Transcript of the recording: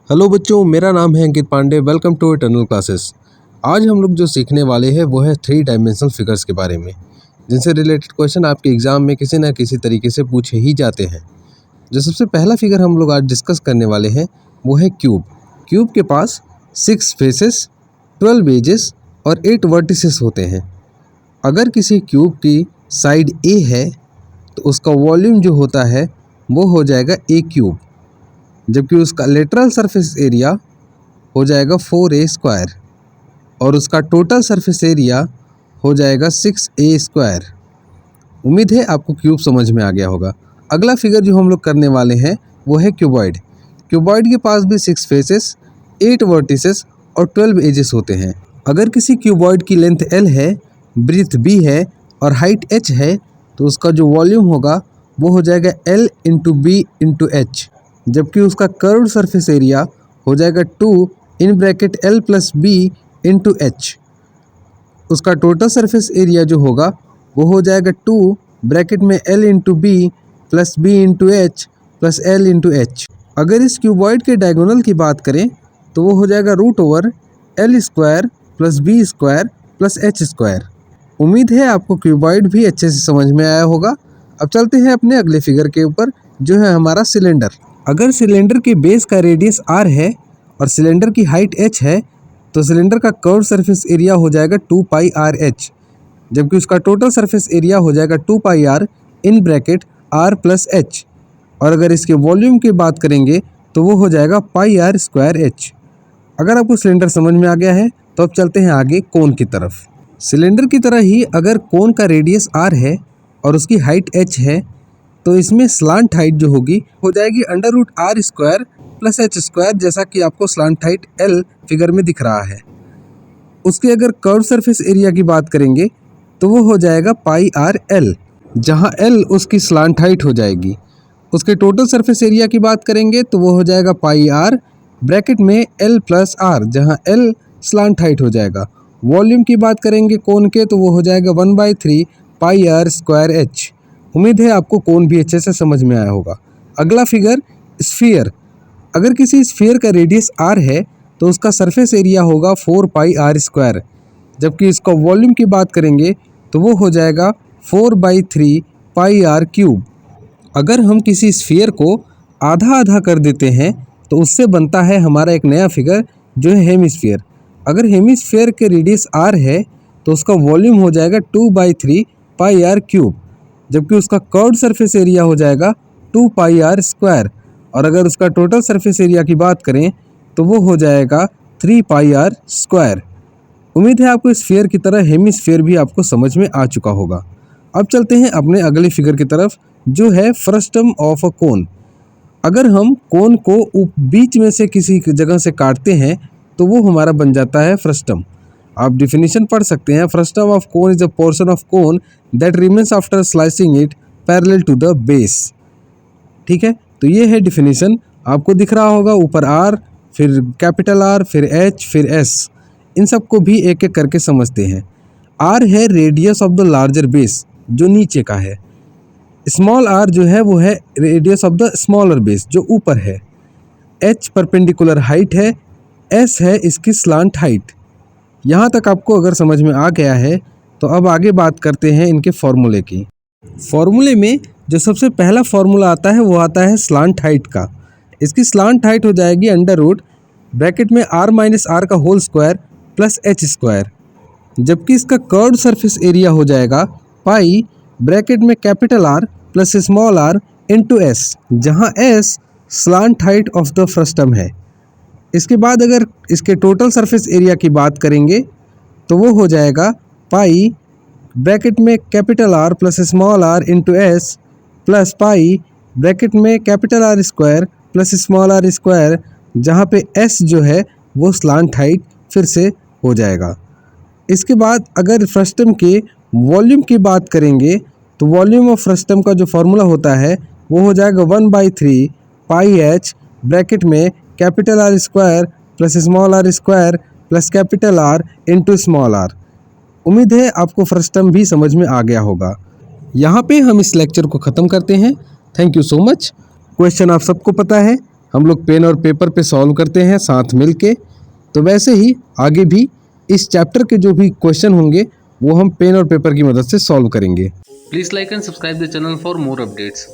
Hello बच्चों, मेरा नाम है Ankit Pandey. Welcome to eternal classes. आज हम लोग जो सीखने वाले हैं वो है 3 डायमेंशनल फिगर्स के बारे में, जिनसे रिलेटेड क्वेश्चन आपके एग्ज़ाम में किसी ना किसी तरीके से पूछे ही जाते हैं। जो सबसे पहला फिगर हम लोग आज डिस्कस करने वाले हैं वो है क्यूब। क्यूब के पास 6 फेसेस, 12 एजेस और 8 वर्टिसेस होते हैं। अगर किसी क्यूब की साइड ए है तो उसका वॉल्यूम जो होता है वो हो जाएगा ए क्यूब, जबकि उसका लेटरल सरफेस एरिया हो जाएगा 4a² और उसका टोटल सरफेस एरिया हो जाएगा 6a²। उम्मीद है आपको क्यूब समझ में आ गया होगा। अगला फिगर जो हम लोग करने वाले हैं वो है क्यूबॉइड। क्यूबॉइड के पास भी 6 फेसेस, 8 वर्टिसेस और 12 एजेस होते हैं। अगर किसी क्यूबॉइड की लेंथ l है, ब्रीथ b है और हाइट h है तो उसका जो वॉल्यूम होगा वो हो जाएगा l into b into h, जबकि उसका कर्व्ड सरफेस एरिया हो जाएगा 2 in bracket l plus b into h। उसका टोटल सरफेस एरिया जो होगा वो हो जाएगा 2 ब्रैकेट में l into b plus b into h plus l into h। अगर इस क्यूबॉइड के डायगोनल की बात करें तो वो हो जाएगा √l² plus b² plus h²। उम्मीद है आपको क्यूबॉइड भी अच्छे से समझ में आया होगा। अब चलते हैं अपने अगले फिगर के ऊपर, जो है हमारा सिलेंडर। अगर सिलेंडर के बेस का रेडियस r है और सिलेंडर की हाइट h है तो सिलेंडर का कर्व सरफेस एरिया हो जाएगा 2πrh, जबकि उसका टोटल सरफेस एरिया हो जाएगा 2πr in bracket r plus h। और अगर इसके वॉल्यूम की बात करेंगे तो वो हो जाएगा πr²h। अगर आपको सिलेंडर समझ में आ गया है तो अब चलते हैं आगे कोन की तरफ। सिलेंडर की तरह ही अगर कोन का रेडियस r है और उसकी हाइट h है तो इसमें स्लांट हाइट जो होगी हो जाएगी √r² प्लस h², जैसा कि आपको स्लांट हाइट l फिगर में दिख रहा है। उसके अगर कर्व सरफेस एरिया की बात करेंगे तो वो हो जाएगा πrl, जहां l उसकी स्लांट हाइट हो जाएगी। उसके टोटल सरफेस एरिया की बात करेंगे तो वो हो जाएगा πr ब्रैकेट में l प्लस r, जहां l स्लांट हाइट हो जाएगा। वॉल्यूम की बात करेंगे कोन के तो वो हो जाएगा 1/3 πr²h। उम्मीद है आपको कोन भी अच्छे से समझ में आया होगा। अगला फिगर स्फीयर। अगर किसी स्फीयर का रेडियस r है तो उसका सरफेस एरिया होगा 4πr², जबकि इसका वॉल्यूम की बात करेंगे तो वो हो जाएगा 4/3 πr³। अगर हम किसी स्फीयर को आधा आधा कर देते हैं तो उससे बनता है हमारा एक नया फिगर, जो है हेमिस्फीयर। अगर हेमिस्फीयर के रेडियस r है तो उसका वॉल्यूम हो जाएगा 2/3 πr³, जबकि उसका कर्व्ड सरफेस एरिया हो जाएगा 2πr²। और अगर उसका टोटल सरफेस एरिया की बात करें तो वो हो जाएगा 3πr²। उम्मीद है आपको स्फीयर की तरह हेमिस्फीयर भी आपको समझ में आ चुका होगा। अब चलते हैं अपने अगले फिगर की तरफ, जो है फ्रस्टम ऑफ अ कोन। अगर हम कोन को बीच में से किसी जगह से काटते हैं तो वो हमारा बन जाता है फ्रस्टम। आप डिफिनीशन पढ़ सकते हैं। Frustum of cone is a portion of cone that remains after slicing it parallel to the base. ठीक है, तो ये है डिफिनीशन। आपको दिख रहा होगा ऊपर r, फिर कैपिटल R, फिर h, फिर s। इन सब को भी एक एक करके समझते हैं। r है radius of the larger base, जो नीचे का है। स्मॉल r जो है वो है radius of the smaller base, जो ऊपर है। h परपेंडिकुलर हाइट है, s है इसकी स्लांट हाइट। यहाँ तक आपको अगर समझ में आ गया है तो अब आगे बात करते हैं इनके फॉर्मूले की। फॉर्मूले में जो सबसे पहला फॉर्मूला आता है वो आता है स्लांट हाइट का। इसकी स्लांट हाइट हो जाएगी √ ब्रैकेट में r - r का होल स्क्वायर प्लस h², जबकि इसका कर्व्ड सरफेस एरिया हो जाएगा पाई ब्रैकेट में capital R plus small r into s, जहाँ s slant height of the frustum है। इसके बाद अगर इसके टोटल सरफेस एरिया की बात करेंगे तो वो हो जाएगा पाई ब्रैकेट में capital R plus small r into s plus pi bracket में capital R² plus small r², जहाँ पे s जो है वो स्लांट हाइट फिर से हो जाएगा। इसके बाद अगर फ्रस्टम के वॉल्यूम की बात करेंगे तो वॉल्यूम ऑफ फ्रस्टम का जो फॉर्मूला होता है वो हो जाएगा 1/3 πh ब्रैकेट में capital R² plus small r² plus capital R into small r। उम्मीद है आपको फ्रस्टम भी समझ में आ गया होगा। यहाँ पे हम इस लेक्चर को ख़त्म करते हैं। Thank you so much. Question आप सबको पता है, हम लोग पेन और पेपर पे सॉल्व करते हैं साथ मिल के, तो वैसे ही आगे भी इस चैप्टर के जो भी क्वेश्चन होंगे वो हम पेन और पेपर की मदद से सॉल्व करेंगे। Please like and subscribe the channel for more updates.